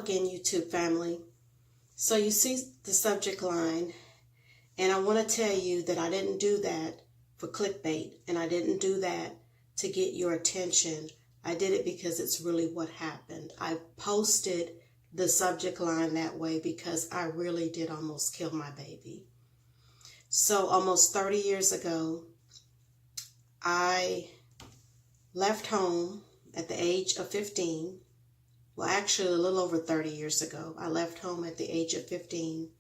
again, YouTube family. So you see the subject line, and I want to tell you that I didn't do that for clickbait, and I didn't do that to get your attention. I did it because it's really what happened. I posted the subject line that way because I really did almost kill my baby. So almost 30 years ago, I left home at the age of 15. Well, actually a little over 30 years ago. I left home at the age of 15,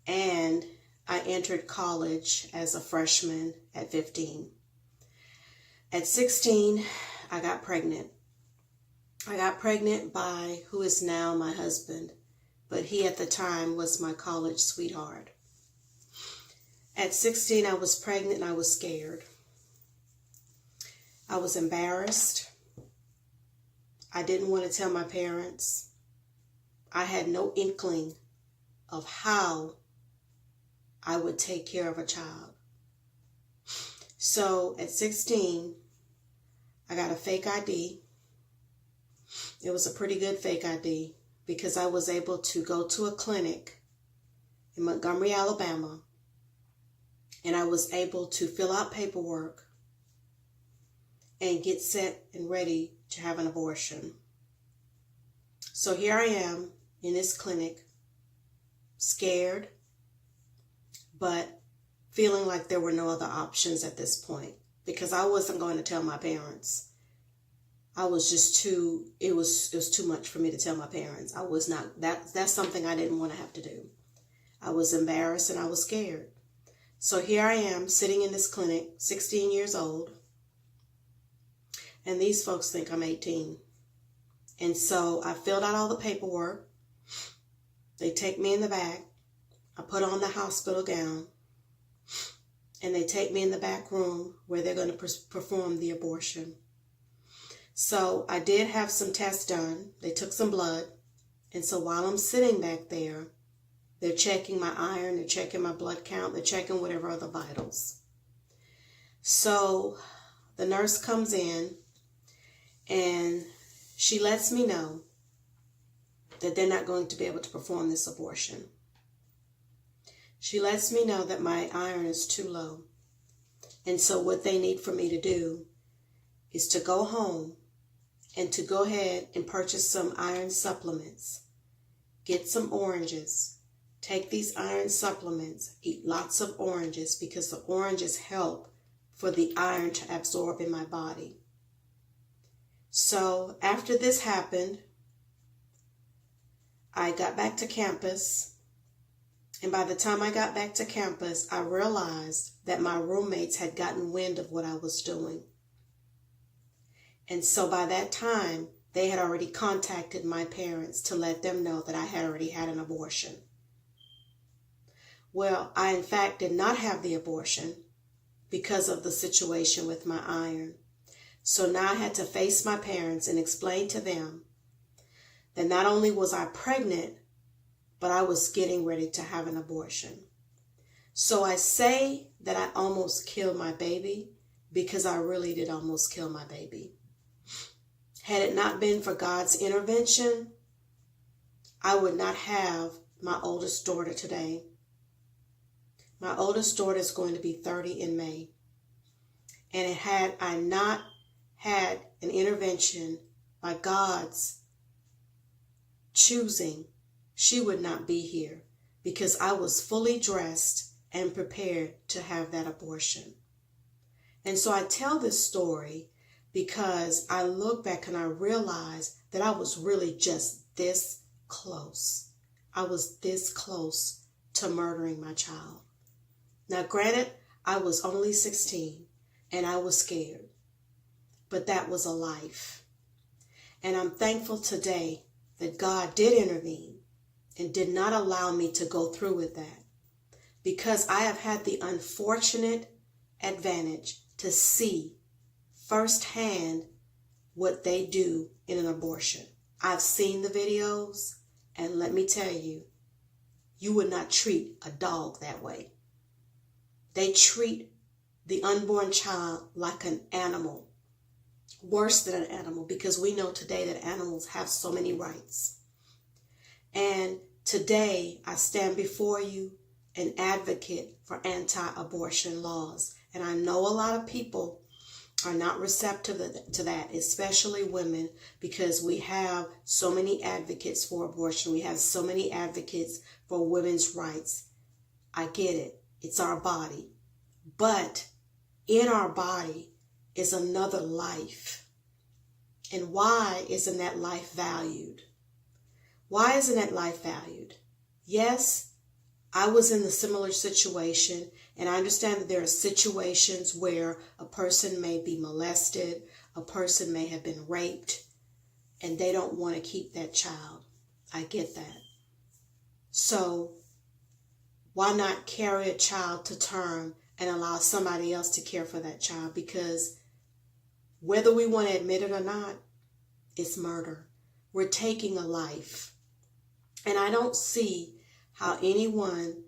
and I entered college as a freshman at 15. At 16, I got pregnant. I got pregnant by who is now my husband, but he at the time was my college sweetheart. At 16, I was pregnant and I was scared. I was embarrassed. I didn't want to tell my parents. I had no inkling of how I would take care of a child. So at 16, I got a fake ID. It was a pretty good fake ID because I was able to go to a clinic in Montgomery, Alabama, and I was able to fill out paperwork and get set and ready to have an abortion. So here I am in this clinic, scared, but feeling like there were no other options at this point because I wasn't going to tell my parents. I was just it was too much for me to tell my parents. I was not, that's something I didn't want to have to do. I was embarrassed and I was scared. So here I am sitting in this clinic, 16 years old, and these folks think I'm 18. And so I filled out all the paperwork. They take me in the back. I put on the hospital gown, and they take me in the back room where they're going to perform the abortion. So I did have some tests done. They took some blood. And so while I'm sitting back there, they're checking my iron, they're checking my blood count, they're checking whatever other vitals. So the nurse comes in and she lets me know that they're not going to be able to perform this abortion. She lets me know that my iron is too low. And so what they need for me to do is to go home and to go ahead and purchase some iron supplements, get some oranges, take these iron supplements, eat lots of oranges because the oranges help for the iron to absorb in my body. So after this happened, I got back to campus, and by the time I got back to campus, I realized that my roommates had gotten wind of what I was doing. And so by that time, they had already contacted my parents to let them know that I had already had an abortion. Well, I in fact did not have the abortion because of the situation with my iron. So now I had to face my parents and explain to them that not only was I pregnant, but I was getting ready to have an abortion. So I say that I almost killed my baby because I really did almost kill my baby. Had it not been for God's intervention, I would not have my oldest daughter today. My oldest daughter is going to be 30 in May. And had I not had an intervention by God's choosing, she would not be here because I was fully dressed and prepared to have that abortion. And so I tell this story because I look back and I realize that I was really just this close. I was this close to murdering my child. Now, granted, I was only 16 and I was scared, but that was a life. And I'm thankful today that God did intervene and did not allow me to go through with that, because I have had the unfortunate advantage to see firsthand what they do in an abortion. I've seen the videos, and let me tell you, you would not treat a dog that way. They treat the unborn child like an animal, worse than an animal, because we know today that animals have so many rights. And today I stand before you an advocate for anti-abortion laws. And I know a lot of people are not receptive to that, especially women, because we have so many advocates for abortion. We have so many advocates for women's rights. I get it. It's our body. But in our body is another life. And why isn't that life valued? Why isn't that life valued? Yes, I was in a similar situation, and I understand that there are situations where a person may be molested, a person may have been raped, and they don't want to keep that child. I get that. So why not carry a child to term and allow somebody else to care for that child? Because whether we want to admit it or not, it's murder. We're taking a life. And I don't see how anyone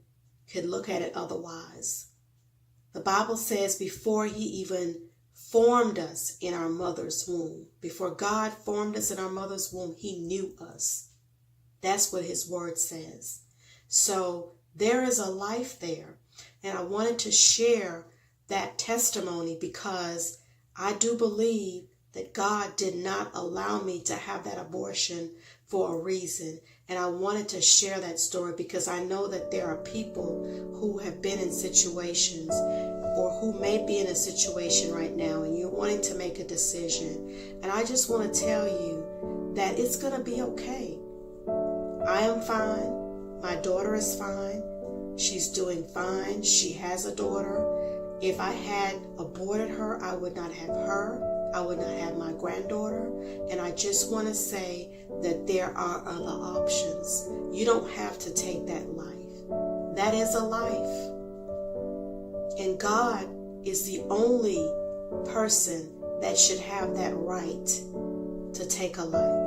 could look at it otherwise. The Bible says before he even formed us in our mother's womb, before God formed us in our mother's womb, he knew us. That's what his word says. So there is a life there. And I wanted to share that testimony because I do believe that God did not allow me to have that abortion for a reason. And I wanted to share that story because I know that there are people who have been in situations or who may be in a situation right now and you're wanting to make a decision. And I just want to tell you that it's going to be okay. I am fine. My daughter is fine. She's doing fine. She has a daughter. If I had aborted her, I would not have her. I would not have my granddaughter. And I just want to say that there are other options. You don't have to take that life. That is a life. And God is the only person that should have that right to take a life.